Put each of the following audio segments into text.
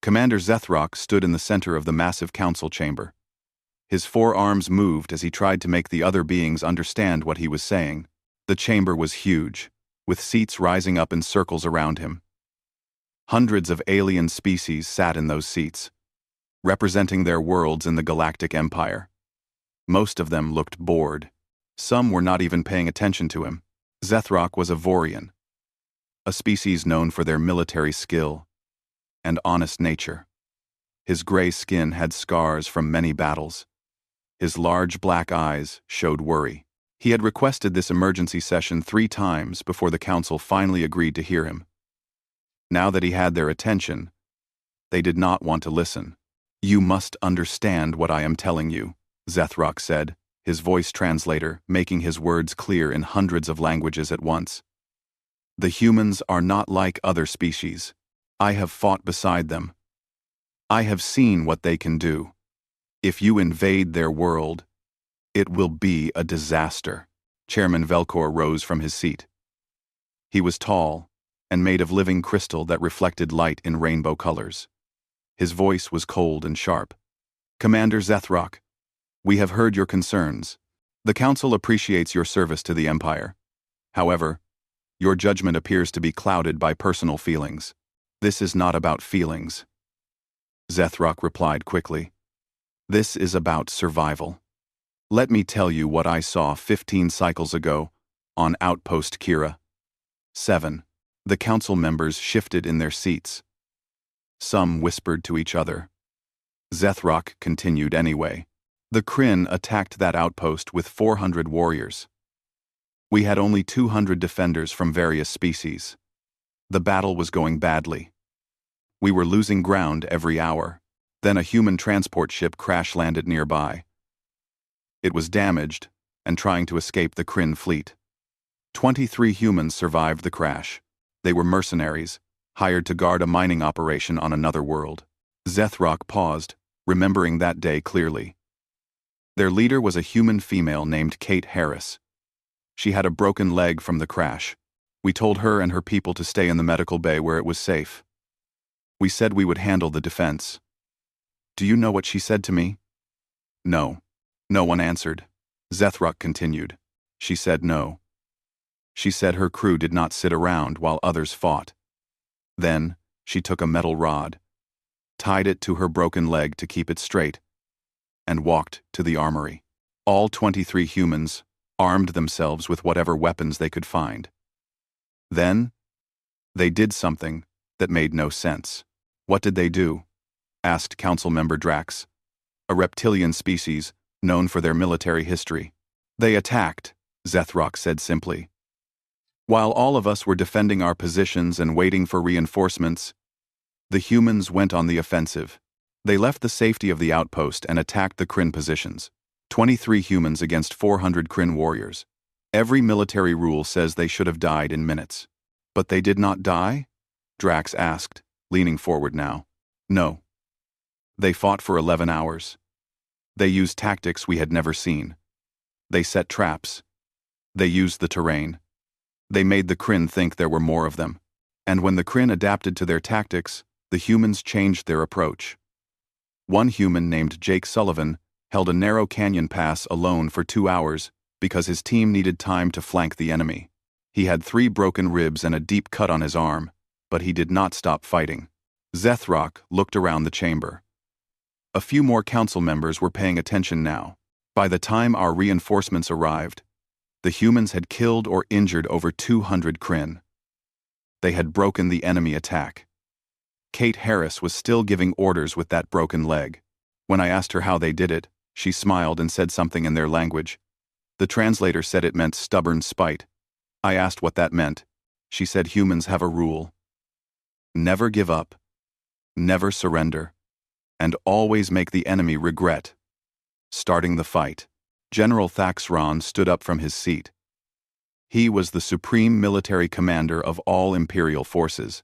Commander Zethrock stood in the center of the massive council chamber. His forearms moved as he tried to make the other beings understand what he was saying. The chamber was huge, with seats rising up in circles around him. Hundreds of alien species sat in those seats, representing their worlds in the Galactic Empire. Most of them looked bored. Some were not even paying attention to him. Zethrock was a Vorian, a species known for their military skill and honest nature. His gray skin had scars from many battles. His large black eyes showed worry. He had requested this emergency session 3 times before the council finally agreed to hear him. Now that he had their attention, they did not want to listen. "You must understand what I am telling you," Zethrock said, his voice translator making his words clear in hundreds of languages at once. "The humans are not like other species. I have fought beside them. I have seen what they can do. If you invade their world, it will be a disaster." Chairman Velcor rose from his seat. He was tall and made of living crystal that reflected light in rainbow colors. His voice was cold and sharp. "Commander Zethrock, we have heard your concerns. The Council appreciates your service to the Empire. However, your judgment appears to be clouded by personal feelings. This is not about feelings." Zethrock replied quickly. "This is about survival. Let me tell you what I saw 15 cycles ago on Outpost Kira. 7. The council members shifted in their seats. Some whispered to each other. Zethrock continued anyway. "The Kryn attacked that outpost with 400 warriors. We had only 200 defenders from various species. The battle was going badly. We were losing ground every hour. Then a human transport ship crash-landed nearby. It was damaged and trying to escape the Kryn fleet. 23 humans survived the crash. They were mercenaries, hired to guard a mining operation on another world." Zethrock paused, remembering that day clearly. Their leader was a human female named Kate Harris. She had a broken leg from the crash. We told her and her people to stay in the medical bay where it was safe. We said we would handle the defense. Do you know what she said to me? No. No one answered. Zethrock continued. She said no. She said her crew did not sit around while others fought. Then, she took a metal rod, tied it to her broken leg to keep it straight, and walked to the armory. All 23 humans armed themselves with whatever weapons they could find. Then, they did something that made no sense. "What did they do?" asked Council Member Drax, a reptilian species known for their military history. "They attacked," Zethrock said simply. "While all of us were defending our positions and waiting for reinforcements, the humans went on the offensive. They left the safety of the outpost and attacked the Kryn positions. 23 humans against 400 Kryn warriors. Every military rule says they should have died in minutes. But they did not die?" Drax asked, leaning forward now. "No. They fought for 11 hours. They used tactics we had never seen. They set traps. They used the terrain. They made the Kryn think there were more of them. And when the Kryn adapted to their tactics, the humans changed their approach. One human named Jake Sullivan held a narrow canyon pass alone for 2 hours because his team needed time to flank the enemy. He had 3 broken ribs and a deep cut on his arm, but he did not stop fighting." Zethrock looked around the chamber. A few more council members were paying attention now. By the time our reinforcements arrived, the humans had killed or injured over 200 Kryn. They had broken the enemy attack. Kate Harris was still giving orders with that broken leg. When I asked her how they did it, she smiled and said something in their language. The translator said it meant stubborn spite. I asked what that meant. She said humans have a rule. Never give up, never surrender, and always make the enemy regret. Starting the fight, General Thaxron stood up from his seat. He was the supreme military commander of all Imperial forces.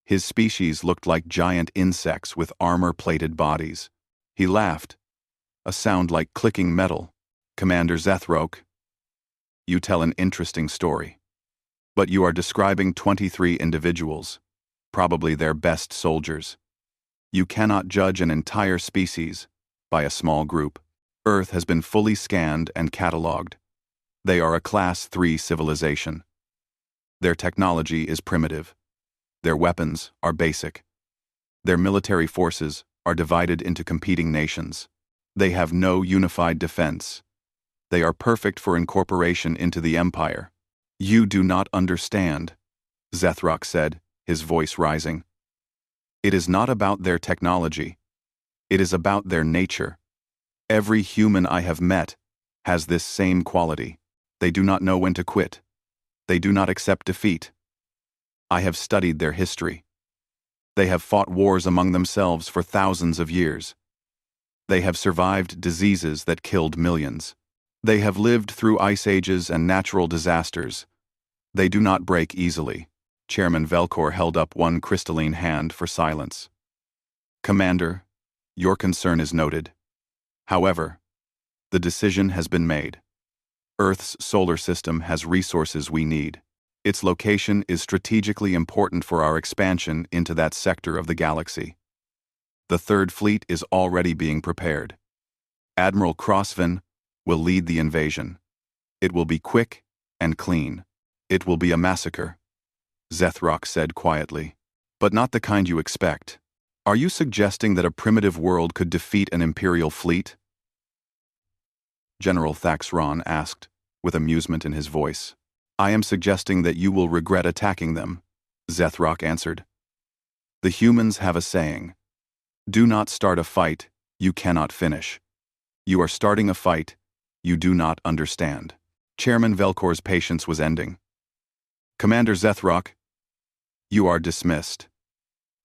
His species looked like giant insects with armor-plated bodies. He laughed, a sound like clicking metal. "Commander Zethrock, you tell an interesting story. But you are describing 23 individuals, probably their best soldiers. You cannot judge an entire species by a small group. Earth has been fully scanned and catalogued. They are a Class 3 civilization. Their technology is primitive. Their weapons are basic. Their military forces are divided into competing nations. They have no unified defense. They are perfect for incorporation into the Empire. You do not understand, Zethrock said, his voice rising. It is not about their technology. It is about their nature. Every human I have met has this same quality. They do not know when to quit. They do not accept defeat. I have studied their history. They have fought wars among themselves for thousands of years. They have survived diseases that killed millions. They have lived through ice ages and natural disasters. They do not break easily. Chairman Velcor held up one crystalline hand for silence. Commander, your concern is noted. However, the decision has been made. Earth's solar system has resources we need. Its location is strategically important for our expansion into that sector of the galaxy. The Third Fleet is already being prepared. Admiral Crossven will lead the invasion. It will be quick and clean. It will be a massacre, Zethrock said quietly. But not the kind you expect. Are you suggesting that a primitive world could defeat an Imperial fleet? General Thaxron asked, with amusement in his voice. I am suggesting that you will regret attacking them, Zethrock answered. The humans have a saying. Do not start a fight you cannot finish. You are starting a fight you do not understand. Chairman Velcor's patience was ending. Commander Zethrock, you are dismissed.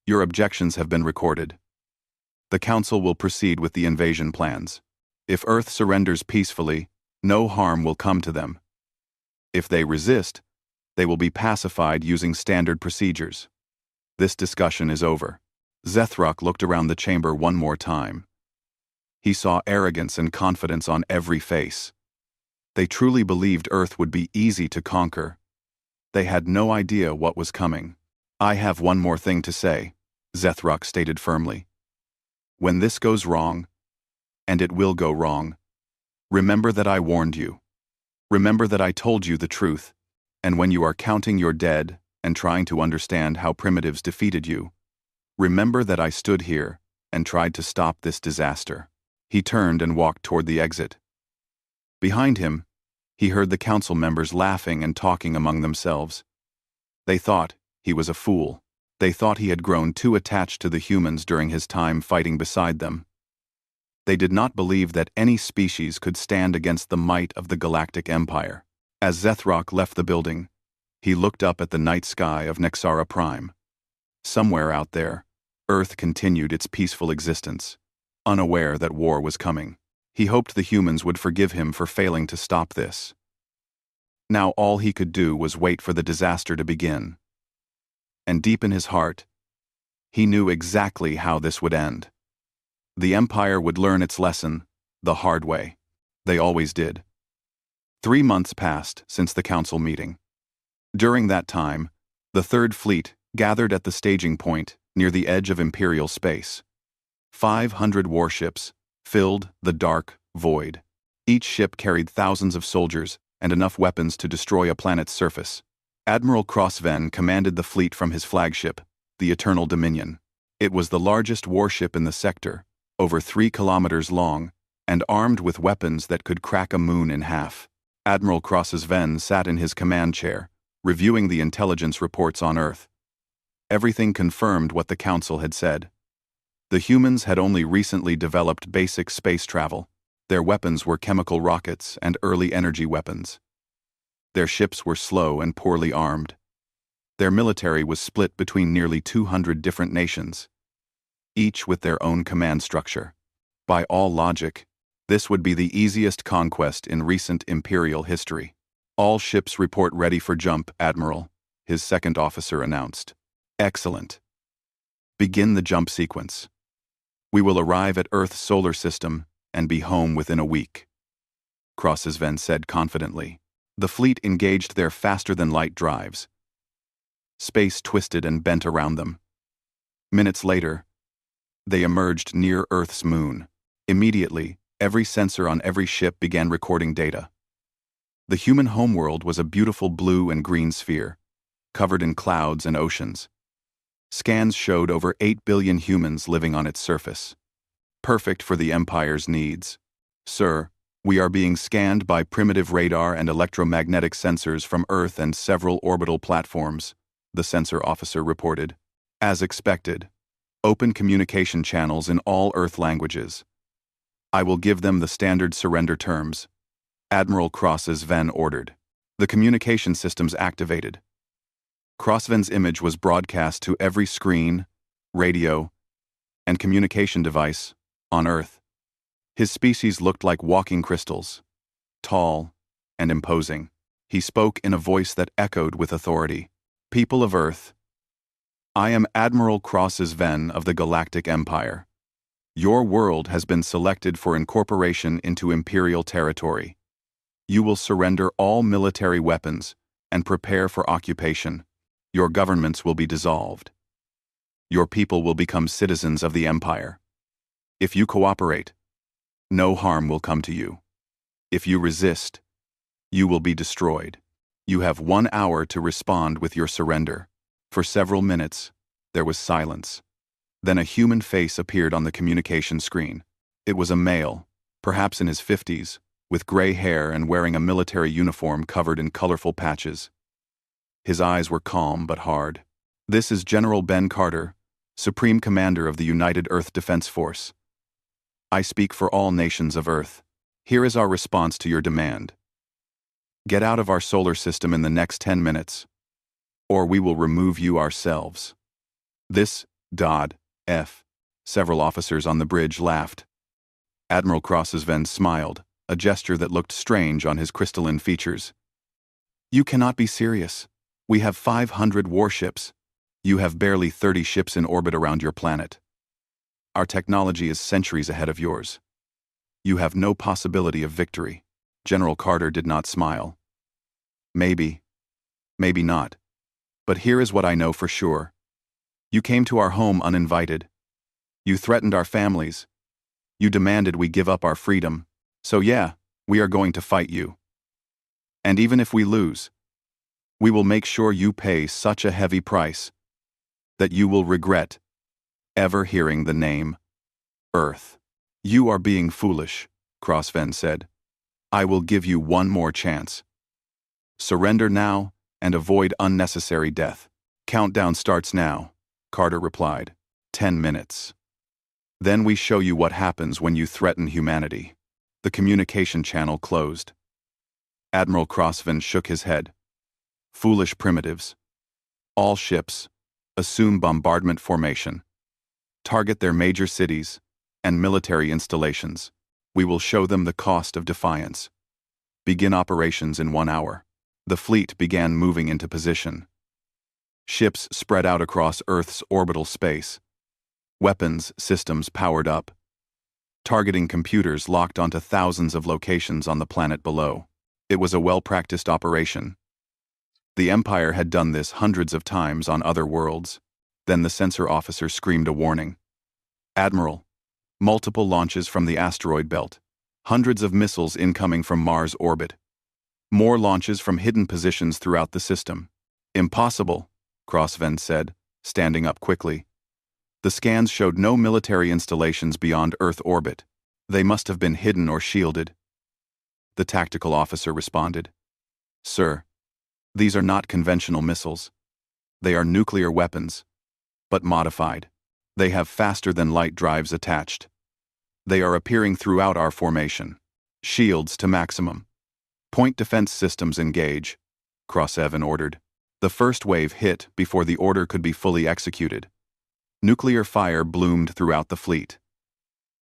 Your objections have been recorded. The Council will proceed with the invasion plans. If Earth surrenders peacefully, no harm will come to them. If they resist, they will be pacified using standard procedures. This discussion is over. Zethrock looked around the chamber one more time. He saw arrogance and confidence on every face. They truly believed Earth would be easy to conquer. They had no idea what was coming. I have one more thing to say, Zethrock stated firmly. When this goes wrong, and it will go wrong, remember that I warned you. Remember that I told you the truth, and when you are counting your dead and trying to understand how primitives defeated you, remember that I stood here and tried to stop this disaster. He turned and walked toward the exit. Behind him, he heard the council members laughing and talking among themselves. They thought he was a fool. They thought he had grown too attached to the humans during his time fighting beside them. They did not believe that any species could stand against the might of the Galactic Empire. As Zethrock left the building, he looked up at the night sky of Nexara Prime. Somewhere out there, Earth continued its peaceful existence, unaware that war was coming. He hoped the humans would forgive him for failing to stop this. Now all he could do was wait for the disaster to begin. And deep in his heart, he knew exactly how this would end. The Empire would learn its lesson the hard way. They always did. 3 months passed since the council meeting. During that time, the Third Fleet gathered at the staging point near the edge of Imperial space. 500 warships filled the dark void. Each ship carried thousands of soldiers and enough weapons to destroy a planet's surface. Admiral Crossven commanded the fleet from his flagship, the Eternal Dominion. It was the largest warship in the sector, over 3 kilometers long, and armed with weapons that could crack a moon in half. Admiral Crossven sat in his command chair, reviewing the intelligence reports on Earth. Everything confirmed what the Council had said. The humans had only recently developed basic space travel. Their weapons were chemical rockets and early energy weapons. Their ships were slow and poorly armed. Their military was split between nearly 200 different nations, each with their own command structure. By all logic, this would be the easiest conquest in recent Imperial history. All ships report ready for jump, Admiral, his second officer announced. Excellent. Begin the jump sequence. We will arrive at Earth's solar system and be home within a week, Crossven said confidently. The fleet engaged their faster-than-light drives. Space twisted and bent around them. Minutes later, They emerged near Earth's moon. Immediately, every sensor on every ship began recording data. The human homeworld was a beautiful blue and green sphere, covered in clouds and oceans. Scans showed over 8 billion humans living on its surface. Perfect for the Empire's needs. Sir, we are being scanned by primitive radar and electromagnetic sensors from Earth and several orbital platforms, the sensor officer reported. As expected, open communication channels in all Earth languages. I will give them the standard surrender terms. Admiral Crossven ordered. The communication systems activated. Crossven's image was broadcast to every screen, radio, and communication device on Earth. His species looked like walking crystals, tall and imposing. He spoke in a voice that echoed with authority. People of Earth, I am Admiral Crossven of the Galactic Empire. Your world has been selected for incorporation into Imperial territory. You will surrender all military weapons and prepare for occupation. Your governments will be dissolved. Your people will become citizens of the Empire. If you cooperate, no harm will come to you. If you resist, you will be destroyed. You have 1 hour to respond with your surrender. For several minutes, there was silence. Then a human face appeared on the communication screen. It was a male, perhaps in his 50s, with gray hair and wearing a military uniform covered in colorful patches. His eyes were calm but hard. This is General Ben Carter, Supreme Commander of the United Earth Defense Force. I speak for all nations of Earth. Here is our response to your demand. Get out of our solar system in the next 10 minutes, or we will remove you ourselves. This, F. Several officers on the bridge laughed. Admiral Crossven smiled, a gesture that looked strange on his crystalline features. You cannot be serious. We have 500 warships. You have barely 30 ships in orbit around your planet. Our technology is centuries ahead of yours. You have no possibility of victory. General Carter did not smile. Maybe not. But here is what I know for sure. You came to our home uninvited. You threatened our families. You demanded we give up our freedom. So yeah, we are going to fight you. And even if we lose, we will make sure you pay such a heavy price that you will regret ever hearing the name Earth. You are being foolish, Crossven said. I will give you one more chance. Surrender now and avoid unnecessary death. Countdown starts now, Carter replied. 10 minutes. Then we show you what happens when you threaten humanity. The communication channel closed. Admiral Crossven shook his head. Foolish primitives. All ships, assume bombardment formation. Target their major cities and military installations. We will show them the cost of defiance. Begin operations in 1 hour. The fleet began moving into position. Ships spread out across Earth's orbital space. Weapons systems powered up. Targeting computers locked onto thousands of locations on the planet below. It was a well-practiced operation. The Empire had done this hundreds of times on other worlds. Then the sensor officer screamed a warning. Admiral, multiple launches from the asteroid belt. Hundreds of missiles incoming from Mars orbit. More launches from hidden positions throughout the system. Impossible, Crossven said, standing up quickly. The scans showed no military installations beyond Earth orbit. They must have been hidden or shielded. The tactical officer responded. Sir, these are not conventional missiles. They are nuclear weapons, but modified. They have faster-than-light drives attached. They are appearing throughout our formation. Shields to maximum. Point defense systems engage, Crossven ordered. The first wave hit before the order could be fully executed. Nuclear fire bloomed throughout the fleet.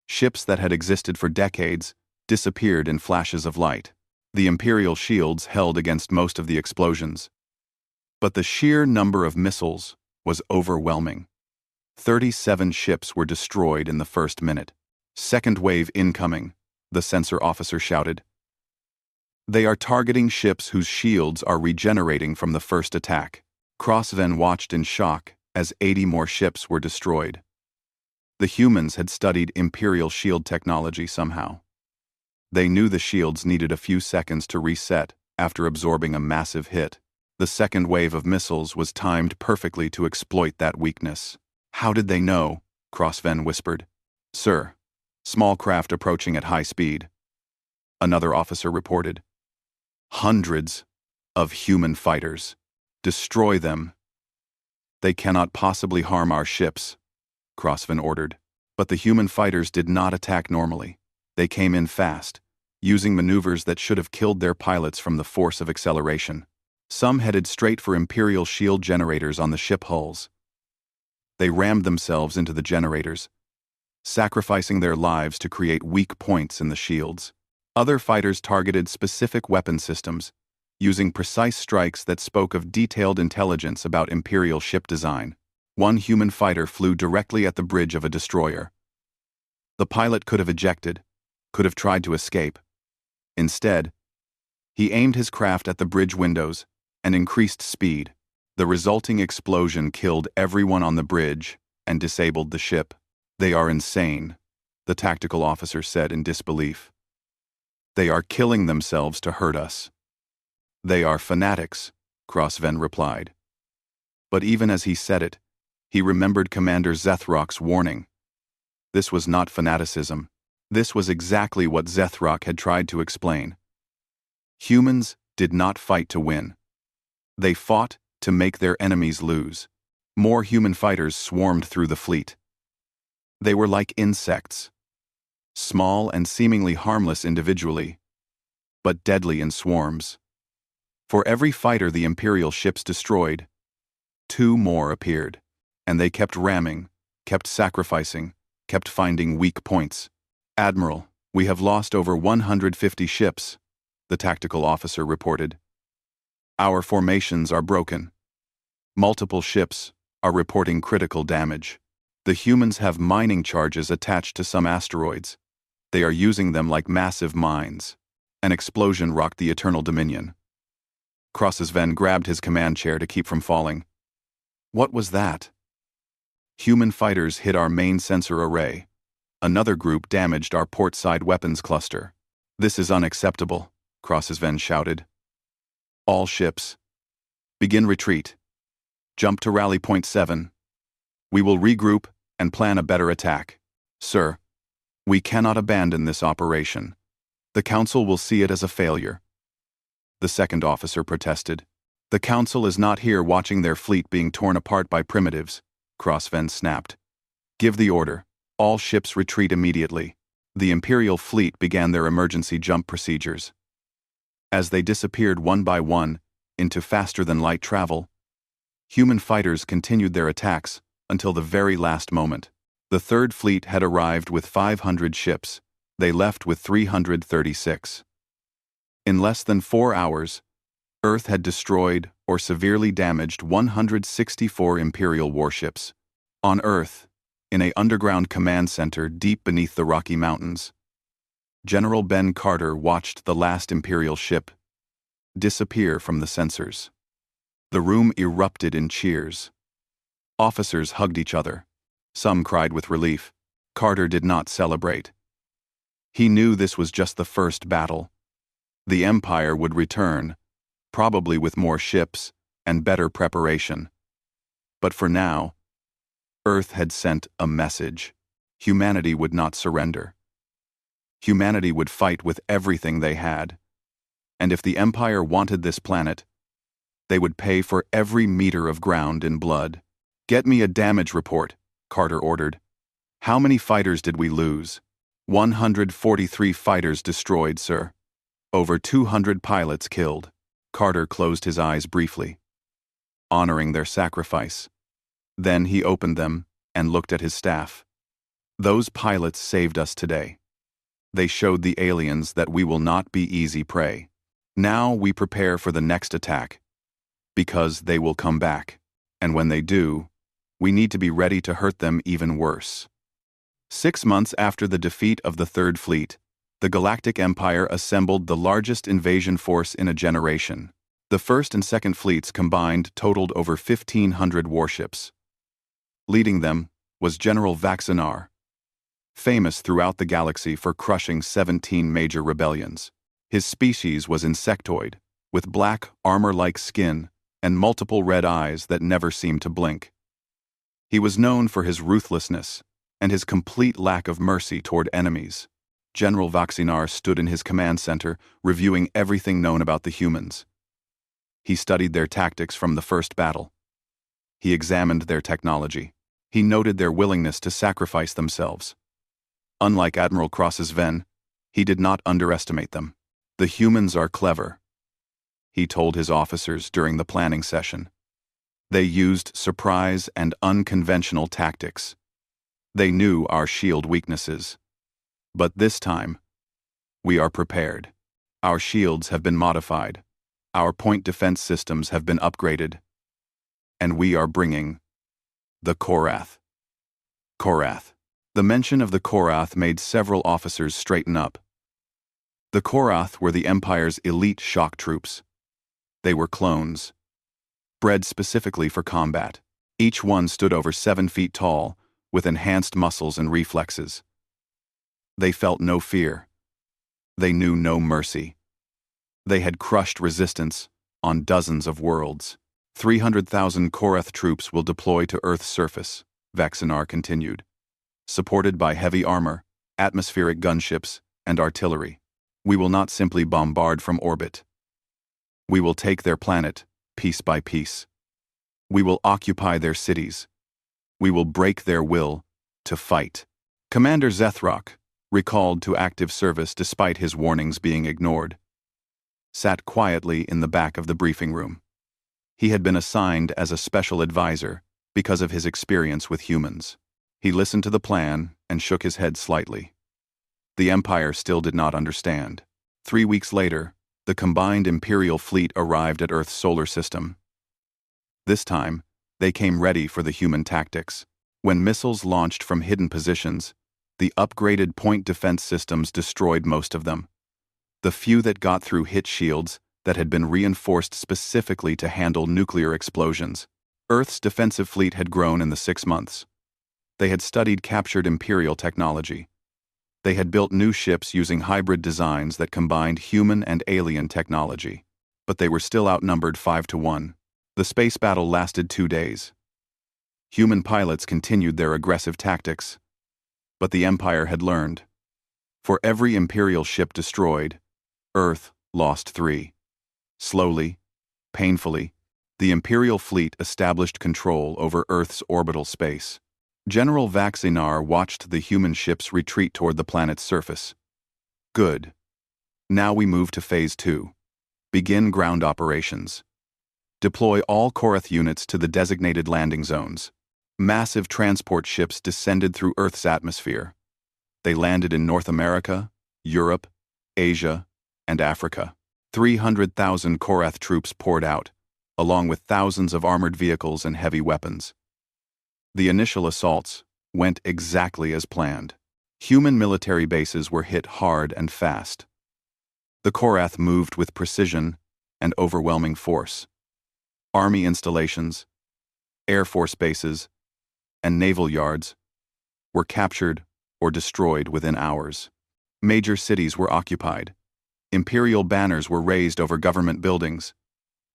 Ships that had existed for decades disappeared in flashes of light. The Imperial shields held against most of the explosions. But the sheer number of missiles was overwhelming. 37 ships were destroyed in the first minute. Second wave incoming, the sensor officer shouted. They are targeting ships whose shields are regenerating from the first attack. Crossven watched in shock as 80 more ships were destroyed. The humans had studied Imperial shield technology somehow. They knew the shields needed a few seconds to reset after absorbing a massive hit. The second wave of missiles was timed perfectly to exploit that weakness. How did they know? Crossven whispered. Sir, small craft approaching at high speed. Another officer reported. Hundreds of human fighters. Destroy them. They cannot possibly harm our ships, Crossven ordered. But the human fighters did not attack normally. They came in fast, using maneuvers that should have killed their pilots from the force of acceleration. Some headed straight for Imperial shield generators on the ship hulls. They rammed themselves into the generators, sacrificing their lives to create weak points in the shields. Other fighters targeted specific weapon systems, using precise strikes that spoke of detailed intelligence about Imperial ship design. One human fighter flew directly at the bridge of a destroyer. The pilot could have ejected, could have tried to escape. Instead, he aimed his craft at the bridge windows and increased speed. The resulting explosion killed everyone on the bridge and disabled the ship. They are insane, the tactical officer said in disbelief. They are killing themselves to hurt us. They are fanatics, Crossven replied. But even as he said it, he remembered Commander Zethrock's warning. This was not fanaticism. This was exactly what Zethrock had tried to explain. Humans did not fight to win. They fought to make their enemies lose. More human fighters swarmed through the fleet. They were like insects, small and seemingly harmless individually, but deadly in swarms. For every fighter the Imperial ships destroyed, 2 more appeared, and they kept ramming, kept sacrificing, kept finding weak points. Admiral, we have lost over 150 ships, the tactical officer reported. Our formations are broken. Multiple ships are reporting critical damage. The humans have mining charges attached to some asteroids. They are using them like massive mines. An explosion rocked the Eternal Dominion. Crossven grabbed his command chair to keep from falling. What was that? Human fighters hit our main sensor array. Another group damaged our port-side weapons cluster. This is unacceptable, Crossven shouted. All ships, begin retreat. Jump to rally point 7. We will regroup and plan a better attack. Sir, we cannot abandon this operation. The Council will see it as a failure. The second officer protested. The Council is not here watching their fleet being torn apart by primitives, Crossven snapped. Give the order. All ships retreat immediately. The Imperial fleet began their emergency jump procedures. As they disappeared one by one into faster-than-light travel, human fighters continued their attacks until the very last moment. The Third Fleet had arrived with 500 ships. They left with 336. In less than 4 hours, Earth had destroyed or severely damaged 164 Imperial warships. On Earth, in an underground command center deep beneath the Rocky Mountains, General Ben Carter watched the last Imperial ship disappear from the sensors. The room erupted in cheers. Officers hugged each other. Some cried with relief. Carter did not celebrate. He knew this was just the first battle. The Empire would return, probably with more ships and better preparation. But for now, Earth had sent a message. Humanity would not surrender. Humanity would fight with everything they had. And if the Empire wanted this planet, they would pay for every meter of ground in blood. Get me a damage report, Carter ordered. How many fighters did we lose? 143 fighters destroyed, sir. Over 200 pilots killed. Carter closed his eyes briefly, honoring their sacrifice. Then he opened them and looked at his staff. Those pilots saved us today. They showed the aliens that we will not be easy prey. Now we prepare for the next attack, because they will come back, and when they do, we need to be ready to hurt them even worse. 6 months after the defeat of the Third Fleet, the Galactic Empire assembled the largest invasion force in a generation. The First and Second Fleets combined totaled over 1,500 warships. Leading them was General Vaxinar, famous throughout the galaxy for crushing 17 major rebellions. His species was insectoid, with black, armor-like skin and multiple red eyes that never seemed to blink. He was known for his ruthlessness and his complete lack of mercy toward enemies. General Vaxinar stood in his command center, reviewing everything known about the humans. He studied their tactics from the first battle. He examined their technology. He noted their willingness to sacrifice themselves. Unlike Admiral Cross's Ven, he did not underestimate them. The humans are clever, he told his officers during the planning session. They used surprise and unconventional tactics. They knew our shield weaknesses. But this time, we are prepared. Our shields have been modified. Our point defense systems have been upgraded. And we are bringing the Korath. Korath. The mention of the Korath made several officers straighten up. The Korath were the Empire's elite shock troops. They were clones, bred specifically for combat. Each one stood over 7 feet tall, with enhanced muscles and reflexes. They felt no fear. They knew no mercy. They had crushed resistance on dozens of worlds. 300,000 Korath troops will deploy to Earth's surface, Vaxinar continued, supported by heavy armor, atmospheric gunships, and artillery. We will not simply bombard from orbit. We will take their planet, piece by piece. We will occupy their cities. We will break their will to fight. Commander Zethrock, recalled to active service despite his warnings being ignored, sat quietly in the back of the briefing room. He had been assigned as a special advisor because of his experience with humans. He listened to the plan and shook his head slightly. The Empire still did not understand. 3 weeks later, the combined Imperial fleet arrived at Earth's solar system. This time, they came ready for the human tactics. When missiles launched from hidden positions, the upgraded point defense systems destroyed most of them. The few that got through hit shields that had been reinforced specifically to handle nuclear explosions. Earth's defensive fleet had grown in the 6 months. They had studied captured Imperial technology. They had built new ships using hybrid designs that combined human and alien technology. But they were still outnumbered 5-1. The space battle lasted 2 days. Human pilots continued their aggressive tactics. But the Empire had learned. For every Imperial ship destroyed, Earth lost 3. Slowly, painfully, the Imperial fleet established control over Earth's orbital space. General Vaxinar watched the human ships retreat toward the planet's surface. Good. Now we move to Phase 2. Begin ground operations. Deploy all Korath units to the designated landing zones. Massive transport ships descended through Earth's atmosphere. They landed in North America, Europe, Asia, and Africa. 300,000 Korath troops poured out, along with thousands of armored vehicles and heavy weapons. The initial assaults went exactly as planned. Human military bases were hit hard and fast. The Korath moved with precision and overwhelming force. Army installations, Air Force bases, and naval yards were captured or destroyed within hours. Major cities were occupied. Imperial banners were raised over government buildings.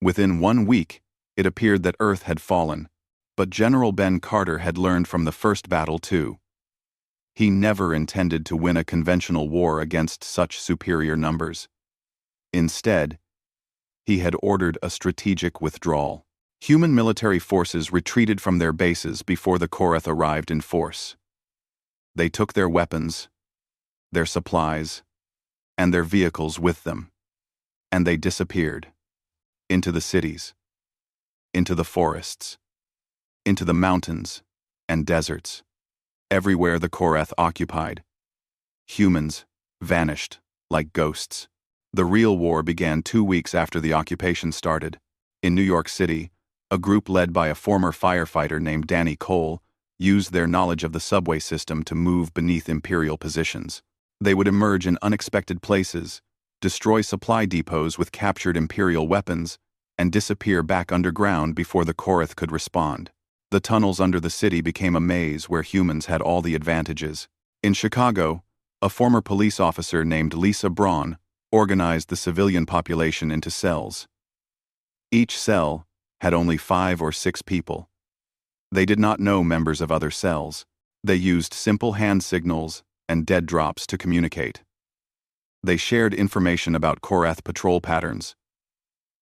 Within 1 week, it appeared that Earth had fallen. But General Ben Carter had learned from the first battle too. He never intended to win a conventional war against such superior numbers. Instead, he had ordered a strategic withdrawal. Human military forces retreated from their bases before the Korath arrived in force. They took their weapons, their supplies, and their vehicles with them, and they disappeared into the cities, into the forests, into the mountains and deserts. Everywhere the Korath occupied, humans vanished like ghosts. The real war began 2 weeks after the occupation started. In New York City, a group led by a former firefighter named Danny Cole used their knowledge of the subway system to move beneath Imperial positions. They would emerge in unexpected places, destroy supply depots with captured Imperial weapons, and disappear back underground before the Korath could respond. The tunnels under the city became a maze where humans had all the advantages. In Chicago, a former police officer named Lisa Braun organized the civilian population into cells. Each cell had only 5 or 6 people. They did not know members of other cells. They used simple hand signals and dead drops to communicate. They shared information about Korath patrol patterns,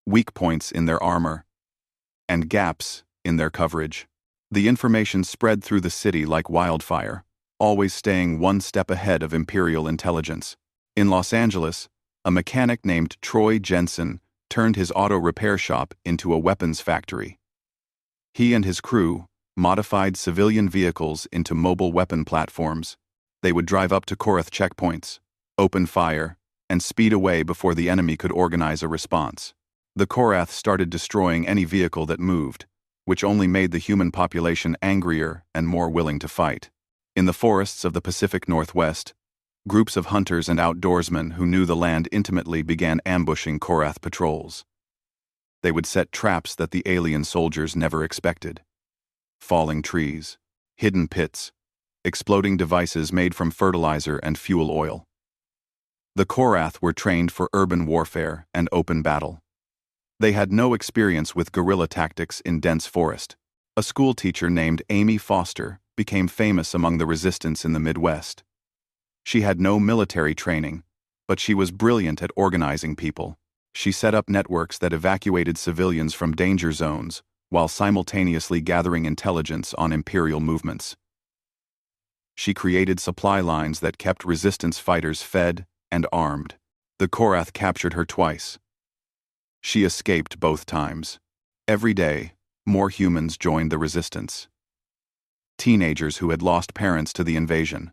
weak points in their armor, and gaps in their coverage. The information spread through the city like wildfire, always staying one step ahead of Imperial intelligence. In Los Angeles, a mechanic named Troy Jensen turned his auto repair shop into a weapons factory. He and his crew modified civilian vehicles into mobile weapon platforms. They would drive up to Korath checkpoints, open fire, and speed away before the enemy could organize a response. The Korath started destroying any vehicle that moved, which only made the human population angrier and more willing to fight. In the forests of the Pacific Northwest, groups of hunters and outdoorsmen who knew the land intimately began ambushing Korath patrols. They would set traps that the alien soldiers never expected. Falling trees, hidden pits, exploding devices made from fertilizer and fuel oil. The Korath were trained for urban warfare and open battle. They had no experience with guerrilla tactics in dense forest. A school teacher named Amy Foster became famous among the resistance in the Midwest. She had no military training, but she was brilliant at organizing people. She set up networks that evacuated civilians from danger zones while simultaneously gathering intelligence on Imperial movements. She created supply lines that kept resistance fighters fed and armed. The Korath captured her twice. She escaped both times. Every day, more humans joined the resistance. Teenagers who had lost parents to the invasion.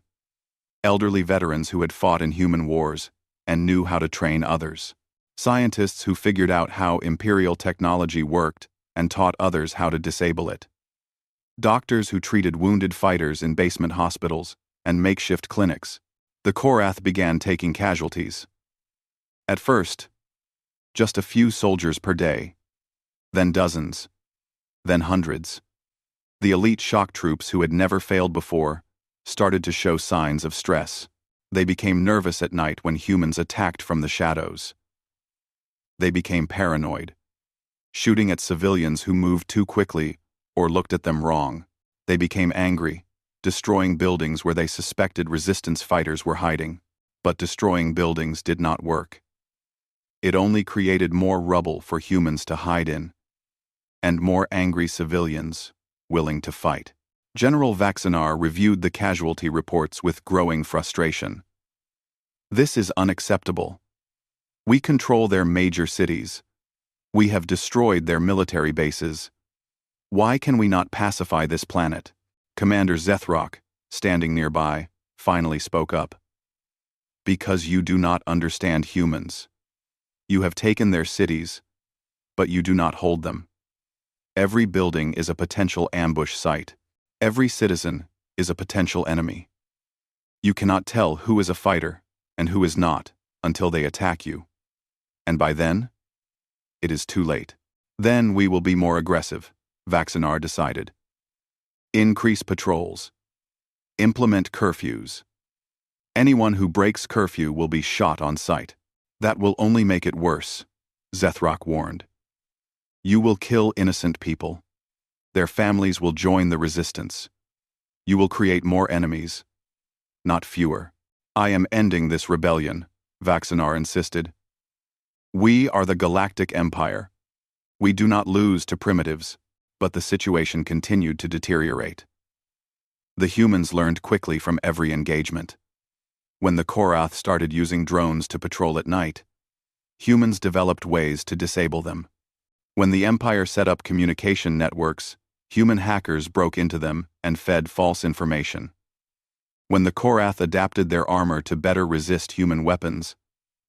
Elderly veterans who had fought in human wars and knew how to train others. Scientists who figured out how Imperial technology worked and taught others how to disable it. Doctors who treated wounded fighters in basement hospitals and makeshift clinics. The Korath began taking casualties. At first, just a few soldiers per day, then dozens, then hundreds. The elite shock troops who had never failed before started to show signs of stress. They became nervous at night when humans attacked from the shadows. They became paranoid, shooting at civilians who moved too quickly or looked at them wrong. They became angry, destroying buildings where they suspected resistance fighters were hiding. But destroying buildings did not work. It only created more rubble for humans to hide in, and more angry civilians willing to fight. General Vaxinar reviewed the casualty reports with growing frustration. This is unacceptable. We control their major cities. We have destroyed their military bases. Why can we not pacify this planet? Commander Zethrock, standing nearby, finally spoke up. Because you do not understand humans. You have taken their cities, but you do not hold them. Every building is a potential ambush site. Every citizen is a potential enemy. You cannot tell who is a fighter and who is not until they attack you. And by then, it is too late. Then we will be more aggressive, Vaxinar decided. Increase patrols. Implement curfews. Anyone who breaks curfew will be shot on sight. That will only make it worse, Zethrock warned. You will kill innocent people. Their families will join the resistance. You will create more enemies, not fewer. I am ending this rebellion, Vaxinar insisted. We are the Galactic Empire. We do not lose to primitives, but the situation continued to deteriorate. The humans learned quickly from every engagement. When the Korath started using drones to patrol at night, humans developed ways to disable them. When the Empire set up communication networks, human hackers broke into them and fed false information. When the Korath adapted their armor to better resist human weapons,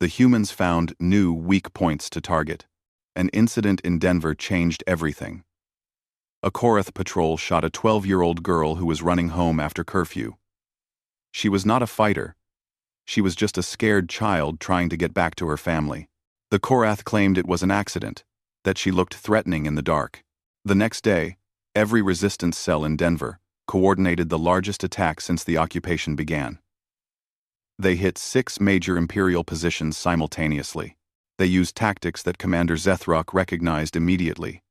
the humans found new weak points to target. An incident in Denver changed everything. A Korath patrol shot a 12-year-old girl who was running home after curfew. She was not a fighter. She was just a scared child trying to get back to her family. The Korath claimed it was an accident, that she looked threatening in the dark. The next day, Every resistance cell in Denver coordinated the largest attack since the occupation began. They hit 6 major Imperial positions simultaneously. They used tactics that Commander Zethrock recognized immediately.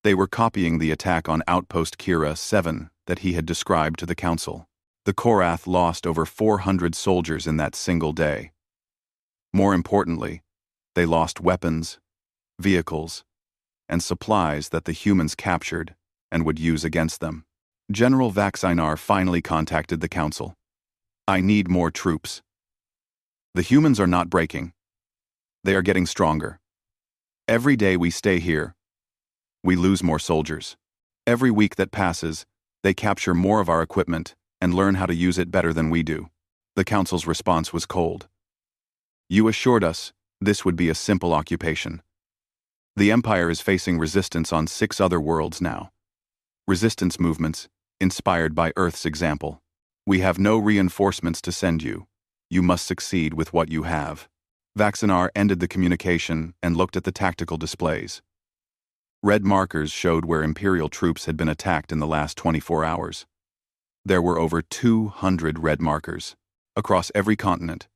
They were copying the attack on Outpost Kira 7 that he had described to the Council. The Korath lost over 400 soldiers in that single day. More importantly, they lost weapons, vehicles, and supplies that the humans captured and would use against them. General Vaxinar finally contacted the Council. I need more troops. The humans are not breaking. They are getting stronger. Every day we stay here, we lose more soldiers. Every week that passes, they capture more of our equipment and learn how to use it better than we do. The Council's response was cold. You assured us this would be a simple occupation. The Empire is facing resistance on 6 other worlds now. Resistance movements, inspired by Earth's example. We have no reinforcements to send you. You must succeed with what you have. Vaxinar ended the communication and looked at the tactical displays. Red markers showed where Imperial troops had been attacked in the last 24 hours. There were over 200 red markers, across every continent,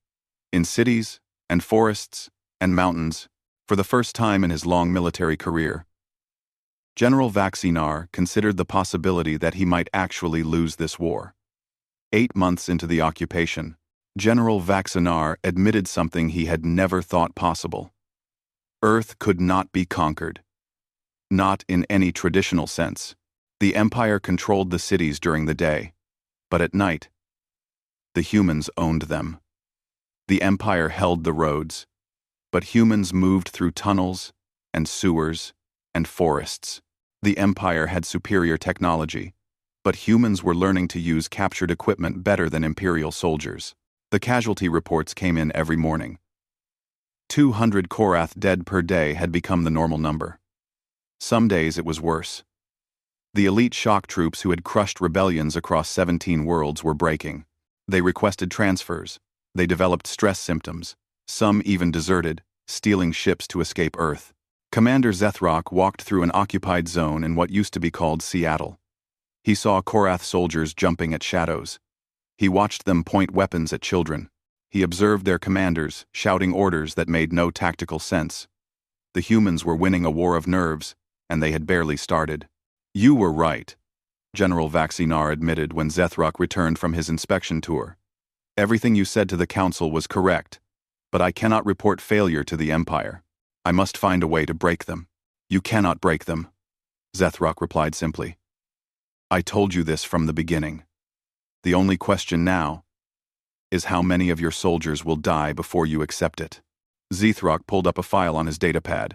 in cities and forests and mountains, for the first time in his long military career. General Vaxinar considered the possibility that he might actually lose this war. 8 months into the occupation, General Vaxinar admitted something he had never thought possible. Earth could not be conquered. Not in any traditional sense. The Empire controlled the cities during the day, but at night, the humans owned them. The Empire held the roads, but humans moved through tunnels and sewers and forests. The Empire had superior technology, but humans were learning to use captured equipment better than Imperial soldiers. The casualty reports came in every morning. 200 Korath dead per day had become the normal number. Some days it was worse. The elite shock troops who had crushed rebellions across 17 worlds were breaking. They requested transfers. They developed stress symptoms. Some even deserted, stealing ships to escape Earth. Commander Zethrock walked through an occupied zone in what used to be called Seattle. He saw Korath soldiers jumping at shadows. He watched them point weapons at children. He observed their commanders shouting orders that made no tactical sense. The humans were winning a war of nerves, and they had barely started. You were right, General Vaxinar admitted when Zethrock returned from his inspection tour. Everything you said to the Council was correct, but I cannot report failure to the Empire. I must find a way to break them. You cannot break them, Zethrock replied simply. I told you this from the beginning. The only question now is how many of your soldiers will die before you accept it. Zethrock pulled up a file on his datapad.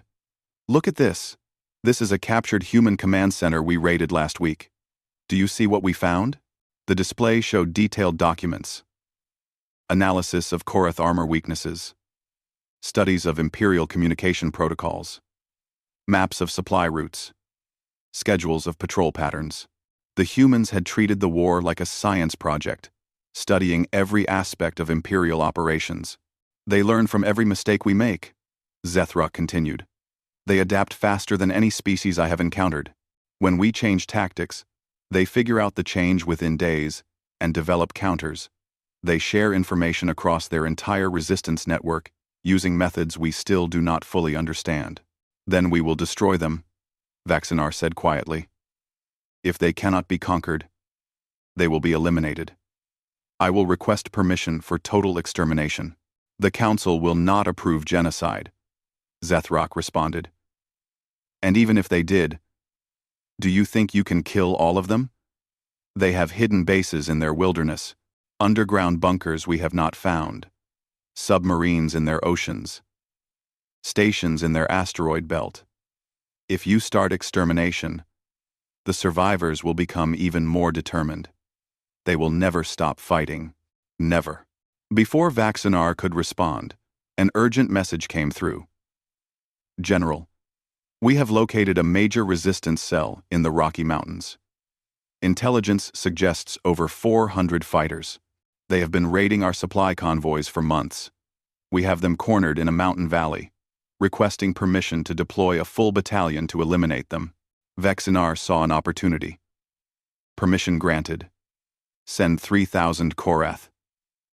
Look at this. This is a captured human command center we raided last week. Do you see what we found? The display showed detailed documents. Analysis of Korath armor weaknesses. Studies of Imperial communication protocols. Maps of supply routes. Schedules of patrol patterns. The humans had treated the war like a science project, studying every aspect of Imperial operations. They learn from every mistake we make, Zethrock continued. They adapt faster than any species I have encountered. When we change tactics, they figure out the change within days and develop counters. They share information across their entire resistance network using methods we still do not fully understand. Then we will destroy them, Vaxinar said quietly. If they cannot be conquered, they will be eliminated. I will request permission for total extermination. The Council will not approve genocide, Zethrock responded. And even if they did, do you think you can kill all of them? They have hidden bases in their wilderness, underground bunkers we have not found, submarines in their oceans, stations in their asteroid belt. If you start extermination, the survivors will become even more determined. They will never stop fighting. Never. Before Vaxinar could respond, an urgent message came through. General, we have located a major resistance cell in the Rocky Mountains. Intelligence suggests over 400 fighters. They have been raiding our supply convoys for months. We have them cornered in a mountain valley, requesting permission to deploy a full battalion to eliminate them. Vaxinar saw an opportunity. Permission granted. Send 3,000 Korath.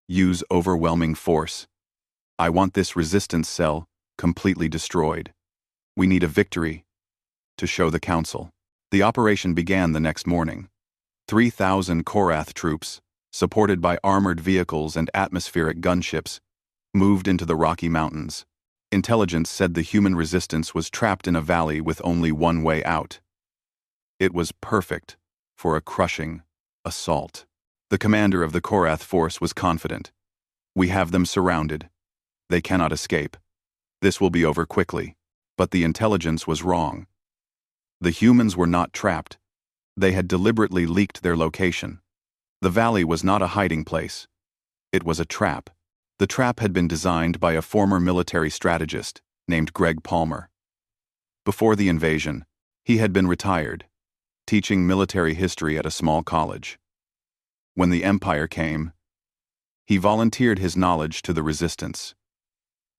Use overwhelming force. I want this resistance cell completely destroyed. We need a victory to show the council. The operation began the next morning. 3,000 Korath troops, supported by armored vehicles and atmospheric gunships, moved into the Rocky Mountains. Intelligence said the human resistance was trapped in a valley with only one way out. It was perfect for a crushing assault. The commander of the Korath force was confident. We have them surrounded. They cannot escape. This will be over quickly. But the intelligence was wrong. The humans were not trapped. They had deliberately leaked their location. The valley was not a hiding place. It was a trap. The trap had been designed by a former military strategist named Greg Palmer. Before the invasion, he had been retired, teaching military history at a small college. When the Empire came, he volunteered his knowledge to the resistance.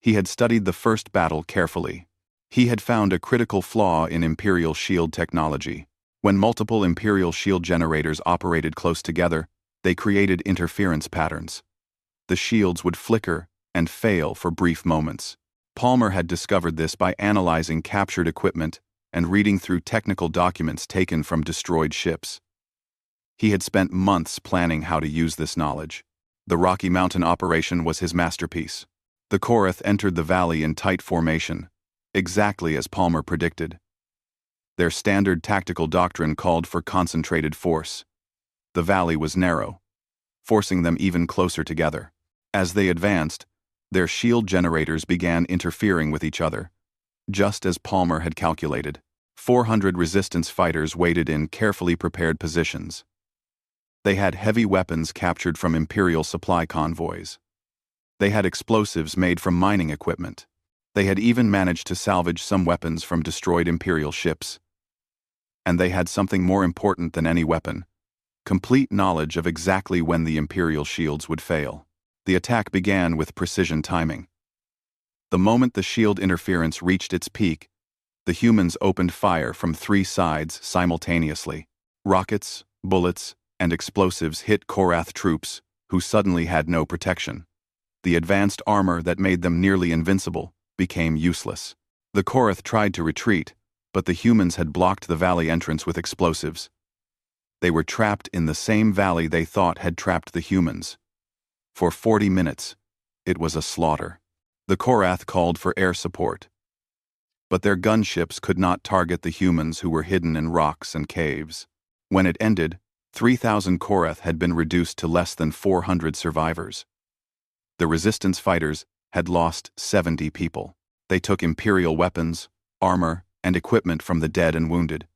He had studied the first battle carefully. He had found a critical flaw in Imperial shield technology. When multiple Imperial shield generators operated close together, they created interference patterns. The shields would flicker and fail for brief moments. Palmer had discovered this by analyzing captured equipment and reading through technical documents taken from destroyed ships. He had spent months planning how to use this knowledge. The Rocky Mountain operation was his masterpiece. The Korath entered the valley in tight formation, exactly as Palmer predicted. Their standard tactical doctrine called for concentrated force. The valley was narrow, forcing them even closer together. As they advanced, their shield generators began interfering with each other, just as Palmer had calculated. 400 resistance fighters waited in carefully prepared positions. They had heavy weapons captured from Imperial supply convoys. They had explosives made from mining equipment. They had even managed to salvage some weapons from destroyed Imperial ships. And they had something more important than any weapon: complete knowledge of exactly when the Imperial shields would fail. The attack began with precision timing. The moment the shield interference reached its peak, the humans opened fire from 3 sides simultaneously. Rockets, bullets, and explosives hit Korath troops, who suddenly had no protection. The advanced armor that made them nearly invincible became useless. The Korath tried to retreat, but the humans had blocked the valley entrance with explosives. They were trapped in the same valley they thought had trapped the humans. For 40 minutes, it was a slaughter. The Korath called for air support. But their gunships could not target the humans who were hidden in rocks and caves. When it ended, 3,000 Korath had been reduced to less than 400 survivors. The resistance fighters had lost 70 people. They took Imperial weapons, armor, and equipment from the dead and wounded.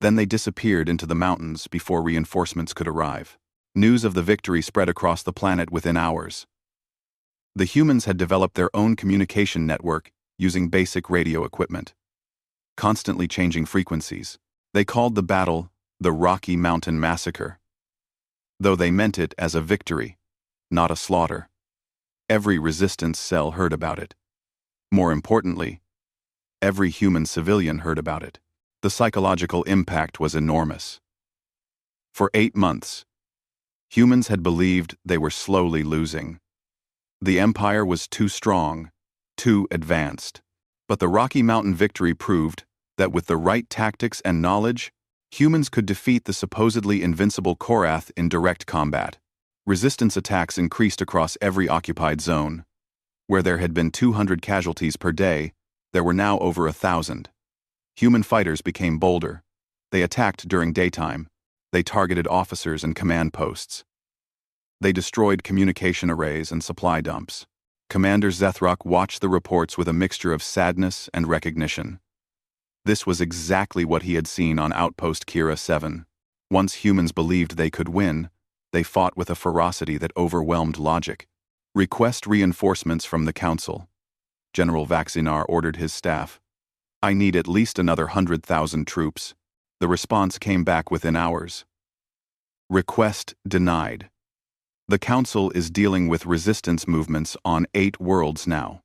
Then they disappeared into the mountains before reinforcements could arrive. News of the victory spread across the planet within hours. The humans had developed their own communication network using basic radio equipment, constantly changing frequencies. They called the battle the Rocky Mountain Massacre, though they meant it as a victory, not a slaughter. Every resistance cell heard about it. More importantly, every human civilian heard about it. The psychological impact was enormous. For 8 months, humans had believed they were slowly losing. The Empire was too strong, too advanced. But the Rocky Mountain victory proved that with the right tactics and knowledge, humans could defeat the supposedly invincible Korath in direct combat. Resistance attacks increased across every occupied zone. Where there had been 200 casualties per day, there were now over 1,000. Human fighters became bolder. They attacked during daytime. They targeted officers and command posts. They destroyed communication arrays and supply dumps. Commander Zethrock watched the reports with a mixture of sadness and recognition. This was exactly what he had seen on Outpost Kira 7. Once humans believed they could win, they fought with a ferocity that overwhelmed logic. Request reinforcements from the Council. General Vaxinar ordered his staff. I need at least another 100,000 troops. The response came back within hours. Request denied. The Council is dealing with resistance movements on 8 worlds now.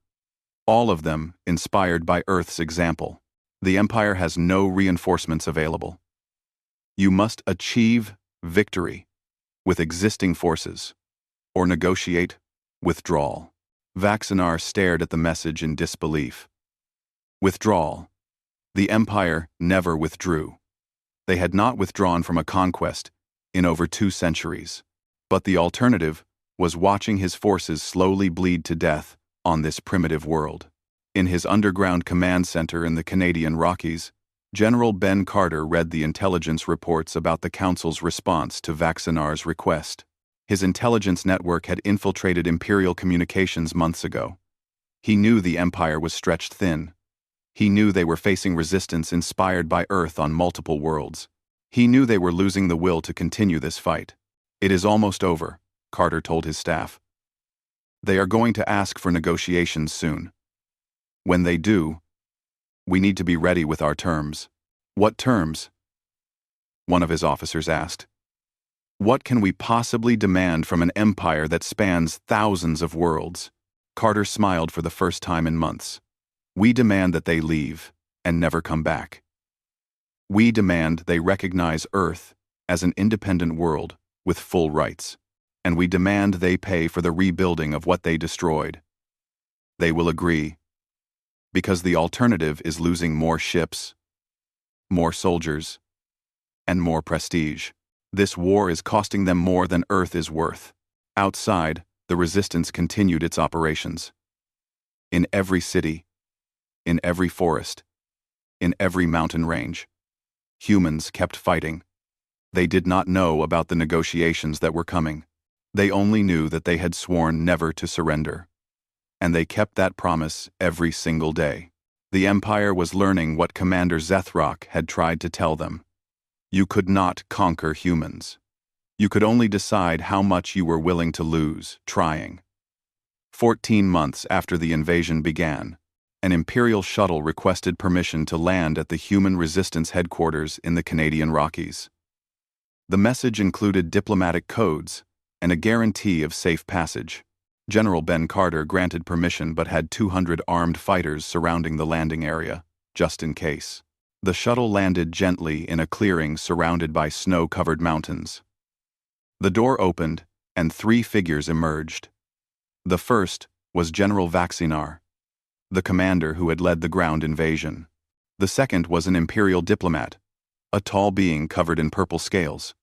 All of them inspired by Earth's example. The Empire has no reinforcements available. You must achieve victory with existing forces, or negotiate withdrawal. Vaxinar stared at the message in disbelief. Withdrawal. The Empire never withdrew. They had not withdrawn from a conquest in over 2 centuries. But the alternative was watching his forces slowly bleed to death on this primitive world. In his underground command center in the Canadian Rockies, General Ben Carter read the intelligence reports about the Council's response to Vaxinar's request. His intelligence network had infiltrated Imperial communications months ago. He knew the Empire was stretched thin. He knew they were facing resistance inspired by Earth on multiple worlds. He knew they were losing the will to continue this fight. "It is almost over," Carter told his staff. "They are going to ask for negotiations soon. When they do, we need to be ready with our terms." "What terms?" one of his officers asked. "What can we possibly demand from an empire that spans thousands of worlds?" Carter smiled for the first time in months. "We demand that they leave and never come back. We demand they recognize Earth as an independent world with full rights, and we demand they pay for the rebuilding of what they destroyed." They will agree, because the alternative is losing more ships, more soldiers, and more prestige. This war is costing them more than Earth is worth. Outside, the resistance continued its operations. In every city, in every forest, in every mountain range, humans kept fighting. They did not know about the negotiations that were coming. They only knew that they had sworn never to surrender. And they kept that promise every single day. The Empire was learning what Commander Zethrock had tried to tell them. You could not conquer humans. You could only decide how much you were willing to lose, trying. 14 months after the invasion began, an Imperial shuttle requested permission to land at the Human Resistance headquarters in the Canadian Rockies. The message included diplomatic codes and a guarantee of safe passage. General Ben Carter granted permission but had 200 armed fighters surrounding the landing area, just in case. The shuttle landed gently in a clearing surrounded by snow-covered mountains. The door opened, and 3 figures emerged. The first was General Vaxinar, the commander who had led the ground invasion. The second was an Imperial diplomat, a tall being covered in purple scales.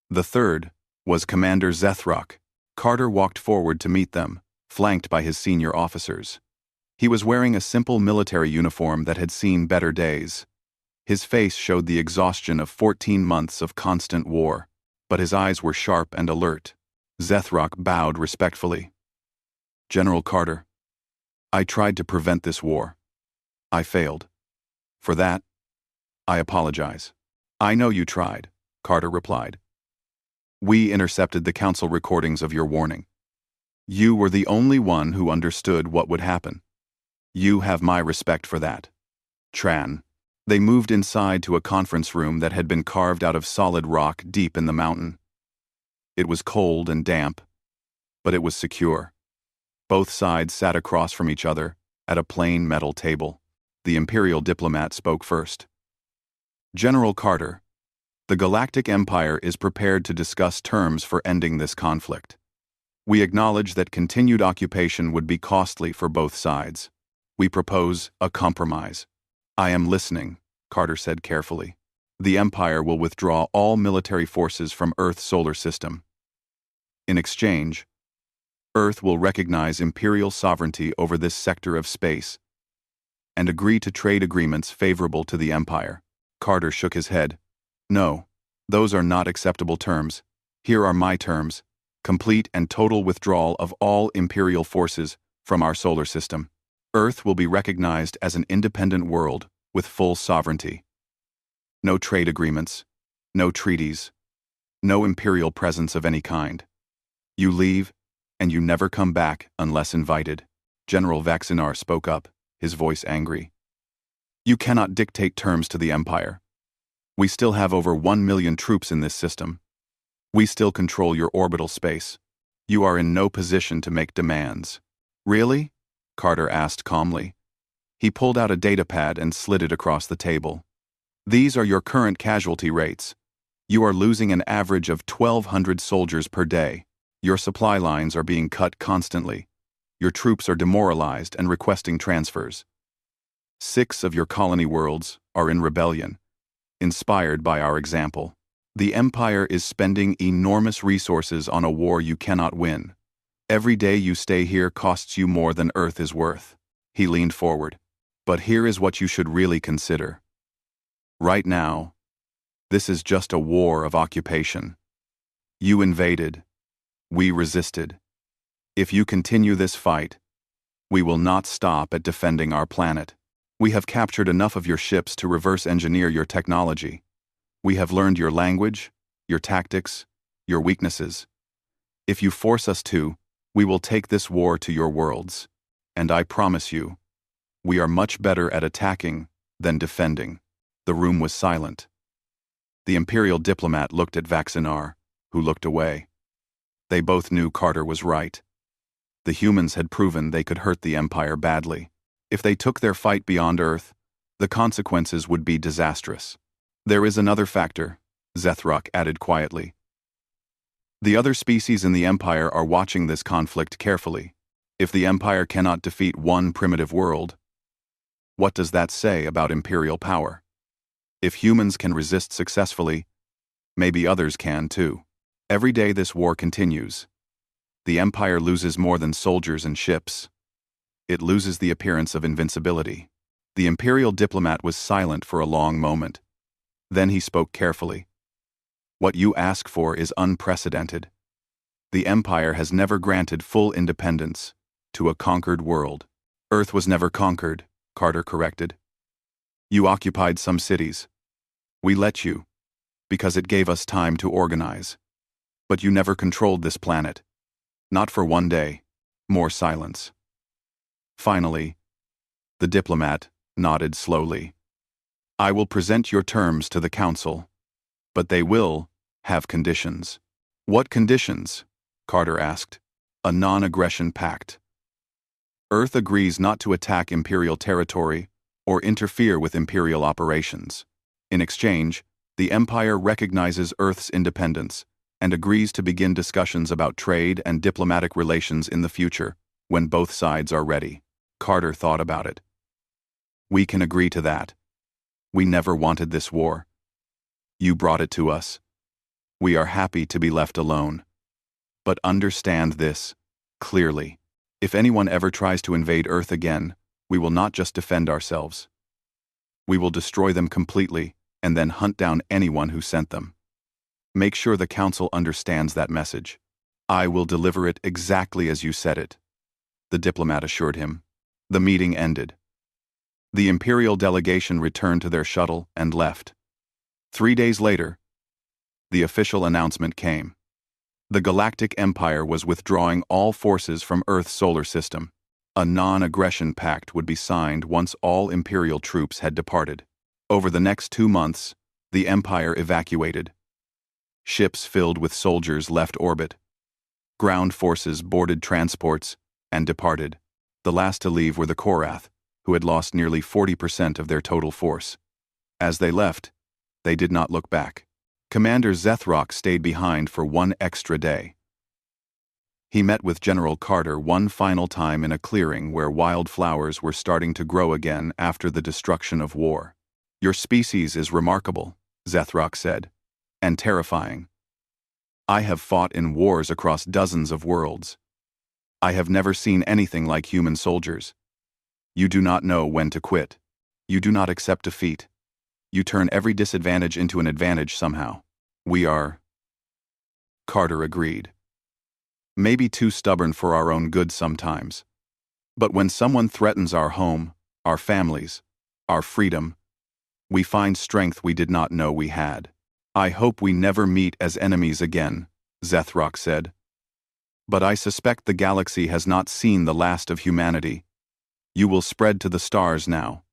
The third was Commander Zethrock. Carter walked forward to meet them, flanked by his senior officers. He was wearing a simple military uniform that had seen better days. His face showed the exhaustion of 14 months of constant war, but his eyes were sharp and alert. Zethrock bowed respectfully. "General Carter, I tried to prevent this war. I failed. For that, I apologize." "I know you tried," Carter replied. "We intercepted the Council recordings of your warning. You were the only one who understood what would happen. You have my respect for that." Tran. They moved inside to a conference room that had been carved out of solid rock deep in the mountain. It was cold and damp, but it was secure. Both sides sat across from each other at a plain metal table. The Imperial diplomat spoke first. "General Carter, the Galactic Empire is prepared to discuss terms for ending this conflict. We acknowledge that continued occupation would be costly for both sides. We propose a compromise." "I am listening," Carter said carefully. "The Empire will withdraw all military forces from Earth's solar system. In exchange, Earth will recognize Imperial sovereignty over this sector of space and agree to trade agreements favorable to the Empire." Carter shook his head. "No, those are not acceptable terms. Here are my terms: complete and total withdrawal of all Imperial forces from our solar system. Earth will be recognized as an independent world with full sovereignty. No trade agreements, no treaties, no Imperial presence of any kind. You leave, and you never come back unless invited." General Vaxinar spoke up, his voice angry. "You cannot dictate terms to the Empire. We still have over 1 million troops in this system. We still control your orbital space. You are in no position to make demands." "Really?" Carter asked calmly. He pulled out a datapad and slid it across the table. These are your current casualty rates. You are losing an average of 1,200 soldiers per day. Your supply lines are being cut constantly. Your troops are demoralized and requesting transfers. 6 of your colony worlds are in rebellion, inspired by our example. The Empire is spending enormous resources on a war you cannot win. Every day you stay here costs you more than Earth is worth. He leaned forward. But here is what you should really consider. Right now, this is just a war of occupation. You invaded. We resisted. If you continue this fight, we will not stop at defending our planet. We have captured enough of your ships to reverse engineer your technology. We have learned your language, your tactics, your weaknesses. If you force us to, we will take this war to your worlds. And I promise you, we are much better at attacking than defending. The room was silent. The Imperial diplomat looked at Vaxinar, who looked away. They both knew Carter was right. The humans had proven they could hurt the Empire badly. If they took their fight beyond Earth, the consequences would be disastrous. There is another factor, Zethrock added quietly. The other species in the Empire are watching this conflict carefully. If the Empire cannot defeat one primitive world, what does that say about Imperial power? If humans can resist successfully, maybe others can too. Every day this war continues. The Empire loses more than soldiers and ships. It loses the appearance of invincibility. The Imperial diplomat was silent for a long moment. Then he spoke carefully. What you ask for is unprecedented. The Empire has never granted full independence to a conquered world. Earth was never conquered, Carter corrected. You occupied some cities. We let you, because it gave us time to organize. But you never controlled this planet. Not for one day. More silence. Finally, the diplomat nodded slowly. I will present your terms to the Council, but they will have conditions. What conditions? Carter asked. A non-aggression pact. Earth agrees not to attack Imperial territory or interfere with Imperial operations. In exchange, the Empire recognizes Earth's independence and agrees to begin discussions about trade and diplomatic relations in the future, when both sides are ready. Carter thought about it. We can agree to that. We never wanted this war. You brought it to us. We are happy to be left alone. But understand this, clearly. If anyone ever tries to invade Earth again, we will not just defend ourselves. We will destroy them completely, and then hunt down anyone who sent them. Make sure the Council understands that message. I will deliver it exactly as you said it, the diplomat assured him. The meeting ended. The Imperial delegation returned to their shuttle and left. 3 days later, the official announcement came. The Galactic Empire was withdrawing all forces from Earth's solar system. A non-aggression pact would be signed once all Imperial troops had departed. Over the next 2 months, the Empire evacuated. Ships filled with soldiers left orbit. Ground forces boarded transports and departed. The last to leave were the Korath, who had lost nearly 40% of their total force. As they left, they did not look back. Commander Zethrock stayed behind for 1 extra day. He met with General Carter one final time in a clearing where wildflowers were starting to grow again after the destruction of war. Your species is remarkable, Zethrock said, and terrifying. I have fought in wars across dozens of worlds. I have never seen anything like human soldiers. You do not know when to quit. You do not accept defeat. You turn every disadvantage into an advantage somehow. We are. Carter agreed. Maybe too stubborn for our own good sometimes. But when someone threatens our home, our families, our freedom, we find strength we did not know we had. I hope we never meet as enemies again, Zethrock said. But I suspect the galaxy has not seen the last of humanity. You will spread to the stars now.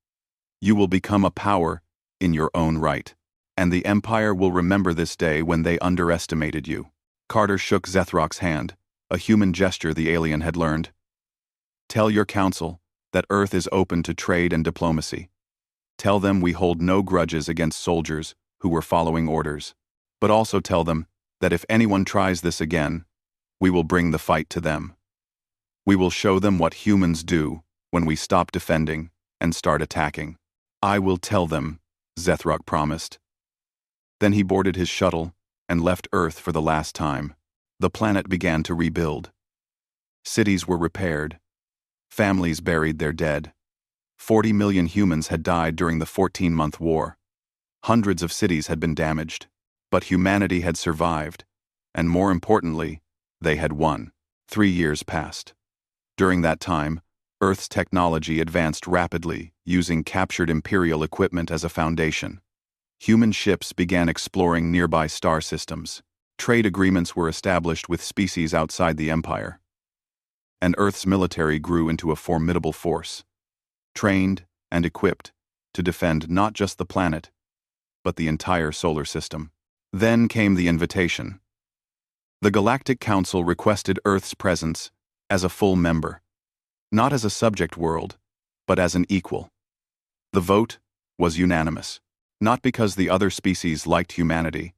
You will become a power in your own right, and the Empire will remember this day when they underestimated you. Carter shook Zethrock's hand, a human gesture the alien had learned. Tell your council that Earth is open to trade and diplomacy. Tell them we hold no grudges against soldiers who were following orders, but also tell them that if anyone tries this again, we will bring the fight to them. We will show them what humans do when we stop defending and start attacking. I will tell them, Zethruck promised. Then he boarded his shuttle and left Earth for the last time. The planet began to rebuild. Cities were repaired. Families buried their dead. 40 million humans had died during the 14-month war. Hundreds of cities had been damaged. But humanity had survived, and more importantly, they had won. 3 years passed. During that time, Earth's technology advanced rapidly, using captured Imperial equipment as a foundation. Human ships began exploring nearby star systems. Trade agreements were established with species outside the Empire. And Earth's military grew into a formidable force, trained and equipped to defend not just the planet, but the entire solar system. Then came the invitation. The Galactic Council requested Earth's presence as a full member, not as a subject world, but as an equal. The vote was unanimous, not because the other species liked humanity,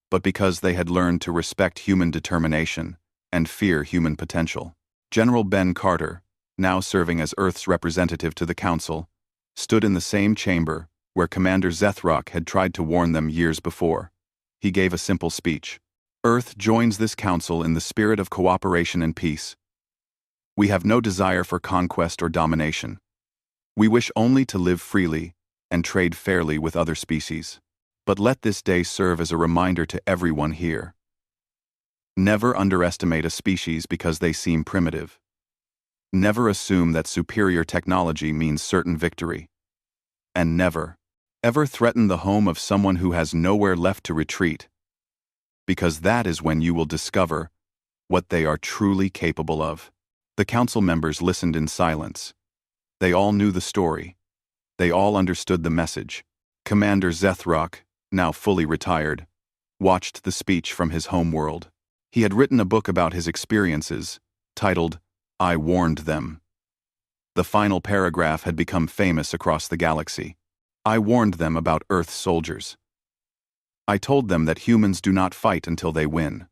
but because they had learned to respect human determination and fear human potential. General Ben Carter, now serving as Earth's representative to the Council, stood in the same chamber where Commander Zethruck had tried to warn them years before. He gave a simple speech. Earth joins this council in the spirit of cooperation and peace. We have no desire for conquest or domination. We wish only to live freely and trade fairly with other species. But let this day serve as a reminder to everyone here. Never underestimate a species because they seem primitive. Never assume that superior technology means certain victory. And never, ever threaten the home of someone who has nowhere left to retreat, because that is when you will discover what they are truly capable of. The council members listened in silence. They all knew the story. They all understood the message. Commander Zethruck, now fully retired, watched the speech from his home world. He had written a book about his experiences, titled, I Warned Them. The final paragraph had become famous across the galaxy. I warned them about Earth's soldiers. I told them that humans do not fight until they win.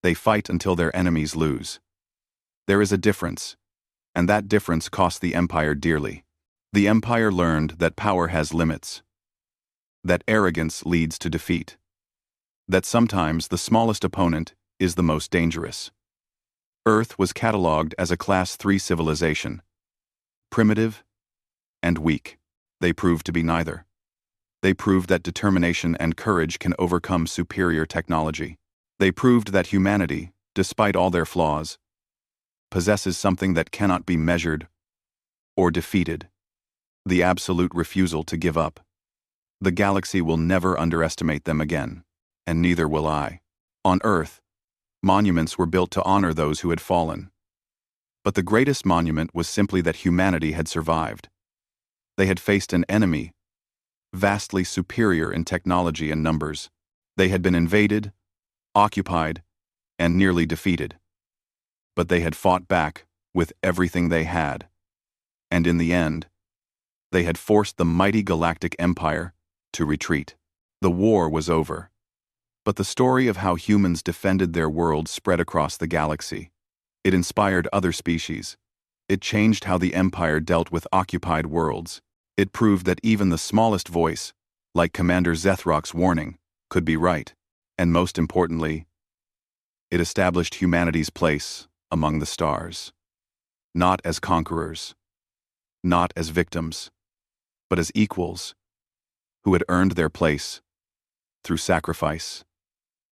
They fight until their enemies lose. There is a difference, and that difference cost the Empire dearly. The Empire learned that power has limits, that arrogance leads to defeat, that sometimes the smallest opponent is the most dangerous. Earth was catalogued as a Class 3 civilization, primitive and weak. They proved to be neither. They proved that determination and courage can overcome superior technology. They proved that humanity, despite all their flaws, possesses something that cannot be measured or defeated: the absolute refusal to give up. The galaxy will never underestimate them again, and neither will I. On Earth, monuments were built to honor those who had fallen. But the greatest monument was simply that humanity had survived. They had faced an enemy vastly superior in technology and numbers. They had been invaded, occupied, and nearly defeated. But they had fought back with everything they had. And in the end, they had forced the mighty Galactic Empire to retreat. The war was over. But the story of how humans defended their world spread across the galaxy. It inspired other species. It changed how the Empire dealt with occupied worlds. It proved that even the smallest voice, like Commander Zethruck's warning, could be right. And most importantly, it established humanity's place among the stars. Not as conquerors, not as victims, but as equals who had earned their place through sacrifice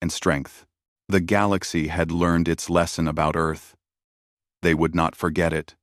and strength. The galaxy had learned its lesson about Earth. They would not forget it.